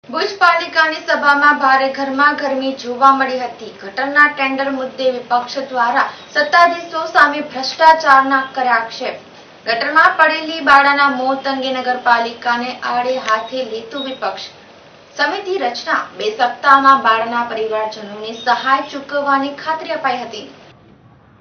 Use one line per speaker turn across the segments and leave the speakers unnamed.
ભુજ પાલિકાની સભામાં ભારે ગરમાગરમી જોવા મળી હતી। ગટરના ટેન્ડર મુદ્દે વિપક્ષ દ્વારા સત્તાધીશો સામે ભ્રષ્ટાચારના કર્યા આક્ષેપ। ગટરમાં પડેલી બાળાના મોત અંગે નગરપાલિકાને આડે હાથે લેતું વિપક્ષ। સમિતિ રચના 2 સપ્તાહમાં બાળાના પરિવારજનોને સહાય ચૂકવવાની ખાતરી અપાઈ હતી।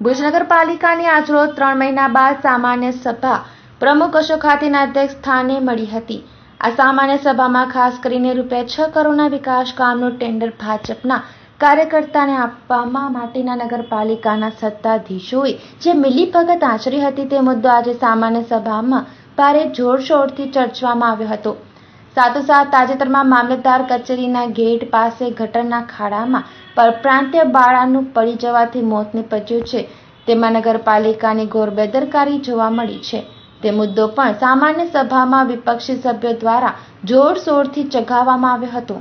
ભુજ નગરપાલિકાની આજરોજ 3 મહિના બાદ સામાન્ય સભા પ્રમુખ અશોક હાથીના અધ્યક્ષ સ્થાને મળી હતી। આ સામાન્ય સભામાં ખાસ કરીને ₹6 કરોડના વિકાસ કામનું ટેન્ડર ભાજપના કાર્યકર્તાને આપવા માટેના નગરપાલિકાના સત્તાધીશોએ જે મિલીભગત આચરી હતી તે મુદ્દો આજે સામાન્ય સભામાં ભારે જોરશોરથી ચર્ચવામાં આવ્યો હતો। સાથોસાથ તાજેતરમાં મામલતદાર કચેરીના ગેટ પાસે ગટરના ખાડામાં પરપ્રાંતીય બાળાનું પડી જવાથી મોત નીપજ્યું છે, તેમાં નગરપાલિકાની ઘોર બેદરકારી જોવા મળી છે। તે મુદ્દો પણ સામાન્ય સભામાં વિપક્ષી સભ્યો દ્વારા જોરશોરથી ચગાવવામાં આવ્યો હતો।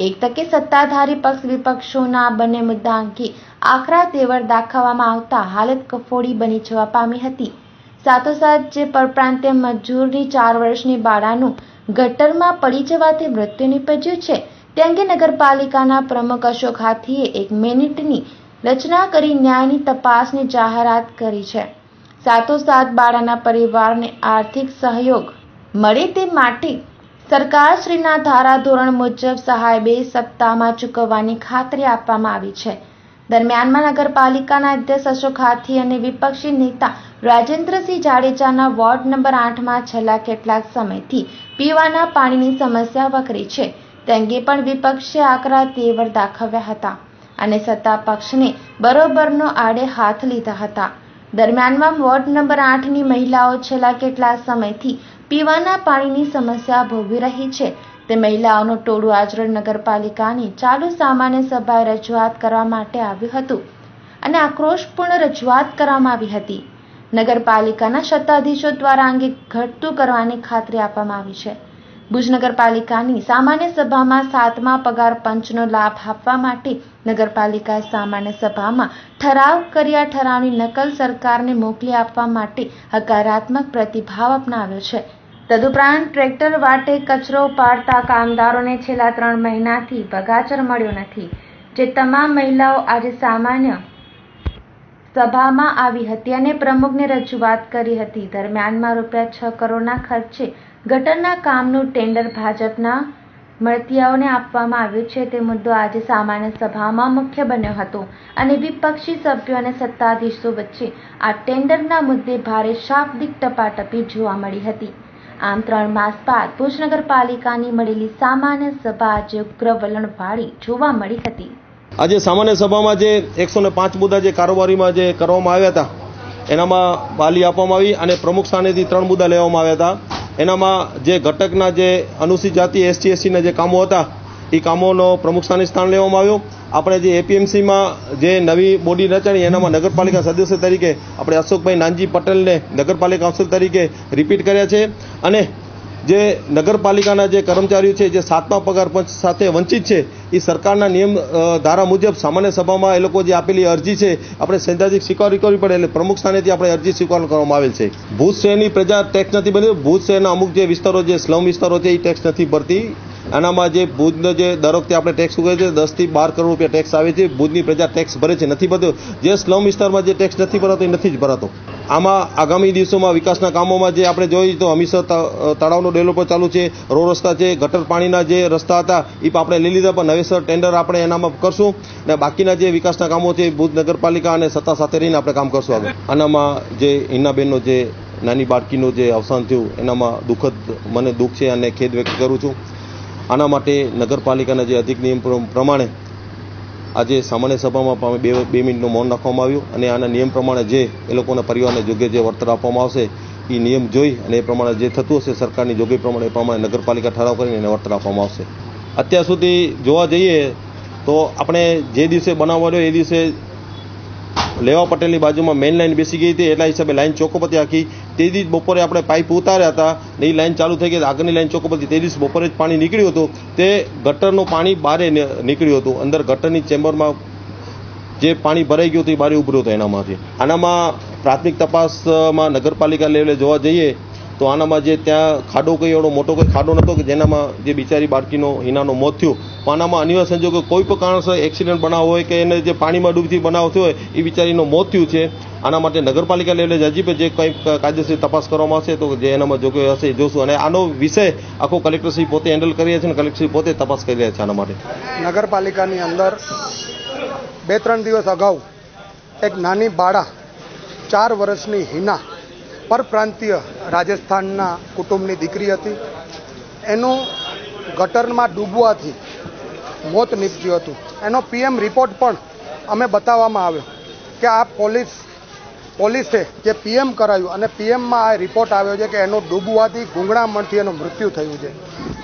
એક તકે સત્તાધારી પક્ષ વિપક્ષોના આ બંને મુદ્દા અંગે આકરા તેવર દાખવવામાં આવતા હાલત કફોડી બની જવા પામી હતી। સાથોસાથ જે પરપ્રાંતીય મજૂરની 4 વર્ષની બાળાનું ગટરમાં પડી જવાથી મૃત્યુ નીપજ્યું છે તે અંગે નગરપાલિકાના પ્રમુખ અશોક હાથીએ 1 મિનિટની રચના કરી ન્યાયની તપાસની જાહેરાત કરી છે। સાથોસાથ બાળાના પરિવારને આર્થિક સહયોગ મળે તે માટે સરકારશ્રીના ધારાધોરણ મુજબ સહાય 2 સપ્તાહમાં ચૂકવવાની ખાતરી આપવામાં આવી છે। દરમિયાનમાં નગરપાલિકાના અધ્યક્ષ અશોક હાથી અને વિપક્ષી નેતા રાજેન્દ્રસિંહ જાડેજાના વોર્ડ નંબર 8માં છેલ્લા કેટલાક સમયથી પીવાના પાણીની સમસ્યા વકરી છે તે અંગે પણ વિપક્ષે આકરા તેવર દાખવ્યા હતા અને સત્તા પક્ષને બરોબરનો આડે હાથ લીધા હતા। દરમિયાનમાં વોર્ડ નંબર 8ની મહિલાઓ છેલ્લા કેટલાક સમયથી પીવાના પાણીની સમસ્યા ભોગવી રહી છે તે મહિલાઓનું ટોળું આજરોજ નગરપાલિકાની ચાલુ સામાન્ય સભાએ રજૂઆત કરવા માટે આવ્યું હતું અને આક્રોશપૂર્ણ રજૂઆત કરવામાં આવી હતી। નગરપાલિકાના સત્તાધીશો દ્વારા અંગે ઘટતું કરવાની ખાતરી આપવામાં આવી છે। ભુજ નગરપાલિકાની સામાન્ય સભામાં 7મા પગાર પંચનો લાભ આપવા માટે નગરપાલિકાએ સામાન્ય સભામાં ઠરાવ કર્યા ઠરાવની નકલ સરકારને મોકલી આપવા માટે હકારાત્મક પ્રતિભાવ અપનાવ્યો છે। તદુપરાંત ટ્રેક્ટર વાટે કચરો ઉપાડતા કામદારોને છેલ્લા 3 મહિનાથી પગાર મળ્યો નથી, જે તમામ મહિલાઓ આજે સામાન્ય સભામાં આવી હતી અને પ્રમુખને રજૂઆત કરી હતી। દરમિયાનમાં ₹6 કરોડના ખર્ચે ગટરના કામનું ટેન્ડર ભાજપના મળતિયાઓને આપવામાં આવ્યું છે તે મુદ્દો આજે સામાન્ય સભામાં મુખ્ય બન્યો હતો અને વિપક્ષી સભ્યો અને સત્તાધીશો વચ્ચે આ ટેન્ડરના મુદ્દે ભારે શાબ્દિક ટપાટપી જોવા મળી હતી। આમ 3 માસ બાદ ભુજ નગરપાલિકાની મળેલી સામાન્ય સભા આજે ઉગ્ર વલણવાળી જોવા મળી હતી।
આજે સામાન્ય સભામાં જે 105 મુદ્દા જે કારોબારીમાં જે કરવામાં આવ્યા હતા એનામાં બાલી આપવામાં આવી અને પ્રમુખ સ્થાનેથી 3 મુદ્દા લેવામાં આવ્યા હતા। એનામાં જે ઘટકના જે અનુસૂચિત જાતિ ST/SCના જે કામો હતા એ કામોનો પ્રમુખ સ્થાન લેવામાં આવ્યો। આપણે જે APMCમાં જે નવી બોડી રચાણી એનામાં નગરપાલિકા સદસ્ય તરીકે આપણે અશોકભાઈ નાનજી પટેલને નગરપાલિકા કાઉન્સિલ તરીકે રિપીટ કર્યા છે અને જે નગરપાલિકાના જે કર્મચારીઓ છે જે 7મા પગાર પંચ સાથે વંચિત છે એ સરકારના નિયમ ધારા મુજબ સામાન્ય સભામાં એ લોકો જે આપેલી અરજી છે આપણે સૈદ્ધાંતિક સ્વીકારવી કરવી પડે એટલે પ્રમુખ સ્થાનેથી આપણે અરજી સ્વીકાર કરવામાં આવેલ છે। ભુજ શહેરની પ્રજા ટેક્સ નથી ભરતી। ભુજ શહેરના અમુક જે વિસ્તારો જે સ્લમ વિસ્તારો છે એ ટેક્સ નથી ભરતી। આનામાં જે ભુજનો જે દર વખતે આપણે ટેક્સ ઉગે છે 10 થી 12 કરોડ રૂપિયા ટેક્સ આવે છે। ભુજની પ્રજા ટેક્સ ભરે છે, નથી ભરતો। જે સ્લમ વિસ્તારમાં જે ટેક્સ નથી ભરાતો એ નથી જ ભરાતો। આમાં આગામી દિવસોમાં વિકાસના કામોમાં જે આપણે જોઈએ તો હમીસર તળાવનો ડેવલપર ચાલુ છે, રોડ રસ્તા છે, ગટર પાણીના જે રસ્તા હતા એ આપણે લઈ લીધા પણ નવેસર ટેન્ડર આપણે એનામાં કરશું અને બાકીના જે વિકાસના કામો છે ભુજ નગરપાલિકા અને સત્તા સાથે રહીને આપણે કામ કરશું આગળ। આનામાં જે હિનાબેનનો જે નાની બાળકીનું જે અવસાન થયું એનામાં મને દુઃખ છે અને ખેદ વ્યક્ત કરું છું। આના માટે નગરપાલિકાના જે અધિક નિયમ પ્રમાણે આજે સામાન્ય સભામાં 2 મિનિટનું મૌન રાખવામાં આવ્યું અને આના નિયમ પ્રમાણે જે એ લોકોના પરિવારને યોગ્ય જે વળતર આપવામાં આવશે એ નિયમ જોઈ અને એ પ્રમાણે જે થતું હશે સરકારની જોગવાઈ પ્રમાણે એ પ્રમાણે નગરપાલિકા ઠરાવ કરીને એને વળતર આપવામાં આવશે। અત્યાર સુધી જોવા જઈએ તો આપણે જે દિવસે બનાવવાનો એ દિવસે લેવા પટેલની બાજુમાં મેઇન લાઇન બેસી ગઈ હતી એટલા હિસાબે લાઇન ચોકોપતી આખી તે દિવસ બપોરે આપણે પાઇપ ઉતાર્યા હતા ને એ લાઇન ચાલુ થઈ ગઈ આગળની લાઇન ચોકોપતી તે દિવસ બપોરે જ પાણી નીકળ્યું હતું તે ગટરનું પાણી બહાર નીકળ્યું હતું અંદર ગટરની ચેમ્બરમાં જે પાણી ભરાઈ ગયું હતું એ બહાર ઉભર્યું હતું એનામાંથી। આનામાં પ્રાથમિક તપાસમાં નગરપાલિકા લેવલે જોવા જઈએ તો આનામાં જે ત્યાં ખાડો કોઈ એવડો મોટો કોઈ ખાડો નહોતો કે જેનામાં જે બિચારી બાળકીનો હિનાનો મોત થયું, પણ આનામાં અનિવાર્ય સંજોગો કોઈ પણ કારણસર એક્સિડન્ટ બનાવ હોય કે એને જે પાણીમાં ડૂબથી બનાવ થયો હોય એ બિચારીનો મોત થયું છે. આના માટે નગરપાલિકા લેવલે હજી પણ જે કંઈ કાયદેસર તપાસ કરવામાં આવશે તો જે એનામાં જોગવાઈ હશે એ જોશું. અને આનો વિષય આખો કલેક્ટરશ્રી પોતે હેન્ડલ કરી રહ્યા છે અને કલેક્ટરશ્રી પોતે તપાસ કરી રહ્યા છે આના માટે.
નગરપાલિકાની અંદર 2-3 દિવસ અગાઉ એક નાની બાળા 4 વર્ષની હિના પરપ્રાંતીય રાજસ્થાનના કુટુંબની દીકરી હતી. એનું ગટરમાં ડૂબવાથી મોત નીપજ્યું હતું. એનો PM રિપોર્ટ પણ અમે બતાવવામાં આવ્યો કે આ પોલીસે જે PM કરાયું અને PMમાં આ રિપોર્ટ આવ્યો છે કે એનો ડૂબવાથી ગૂંગળામણથી એનું મૃત્યુ થયું છે.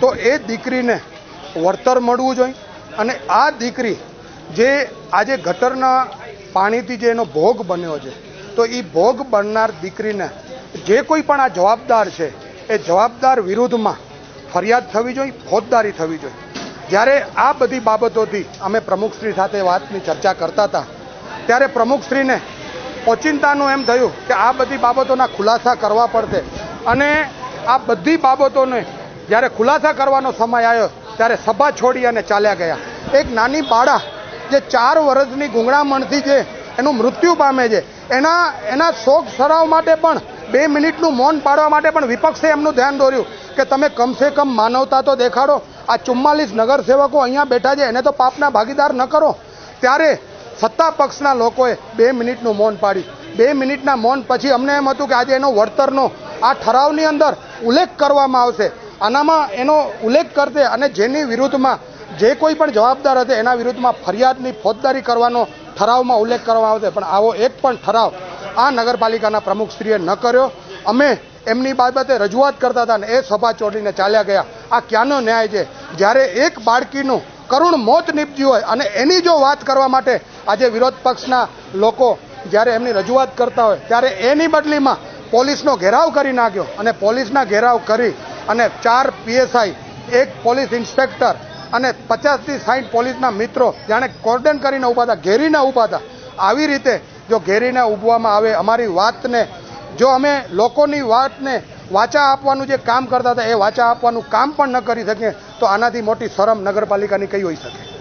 તો એ દીકરીને વળતર મળવું જોઈએ અને આ દીકરી જે આજે ગટરના પાણીથી જે એનો ભોગ બન્યો છે તો એ ભોગ બનનાર દીકરીને જે કોઈ પણ આ જવાબદાર છે એ જવાબદાર વિરુદ્ધમાં ફરિયાદ થવી જોઈએ, ફોજદારી થવી જોઈએ. જ્યારે આ બધી બાબતોથી અમે પ્રમુખશ્રી સાથે વાતની ચર્ચા કરતા હતા ત્યારે પ્રમુખશ્રીને ઓચિંતાનું એમ થયું કે આ બધી બાબતોના ખુલાસા કરવા પડશે અને આ બધી બાબતોને જ્યારે ખુલાસા કરવાનો સમય આવ્યો ત્યારે સભા છોડી અને ચાલ્યા ગયા. એક નાની બાળા જે 4 વર્ષની ગૂંગળામણથી જે એનું મૃત્યુ પામે છે એના શોક સરાવ માટે પણ 2 મિનિટનું મૌન પાડવા માટે પણ વિપક્ષે એમનું ધ્યાન દોર્યું કે તમે કમસે કમ માનવતા તો દેખાડો. આ 44 નગરસેવકો અહીંયા બેઠા છે એને તો પાપના ભાગીદાર ન કરો. ત્યારે સત્તા પક્ષના લોકોએ 2 મિનિટનું મૌન પાડ્યું. 2 મિનિટના મૌન પછી અમને એમ હતું કે આજે એનો વળતરનો આ ઠરાવની અંદર ઉલ્લેખ કરવામાં આવશે, આનામાં એનો ઉલ્લેખ કરશે અને જેની વિરુદ્ધમાં જે કોઈ પણ જવાબદાર હશે એના વિરુદ્ધમાં ફરિયાદની ફોજદારી કરવાનો ઠરાવમાં ઉલ્લેખ કરવામાં આવશે. પણ આવો એક પણ ઠરાવ આ નગરપાલિકાના પ્રમુખશ્રીએ ન કર્યો. અમે એમની બાબતે રજૂઆત કરતા હતા અને એ સભા છોડીને ચાલ્યા ગયા. આ ક્યાંનો ન્યાય છે? જ્યારે એક બાળકીનું કરુણ મોત નીપજ્યું હોય અને એની જો વાત કરવા માટે આજે વિરોધ પક્ષના લોકો જ્યારે એમની રજૂઆત કરતા હોય ત્યારે એની બદલીમાં પોલીસનો ઘેરાવ કરી નાખ્યો અને પોલીસના ઘેરાવ કરી અને 4 PSI, 1 પોલીસ ઇન્સ્પેક્ટર અને 50થી 60 પોલીસના મિત્રો જાણે કોર્ડન કરીને ઊભા હતા, ઘેરીને ઊભા હતા. આવી રીતે જો ઘેરીને ઊભવામાં આવે અમારી વાતને, જો અમે લોકોની વાતને વાચા આપવાનું જે કામ કરતા હતા એ વાચા આપવાનું કામ પણ ન કરી શકીએ તો આનાથી મોટી શરમ નગરપાલિકાની કઈ હોઈ શકે?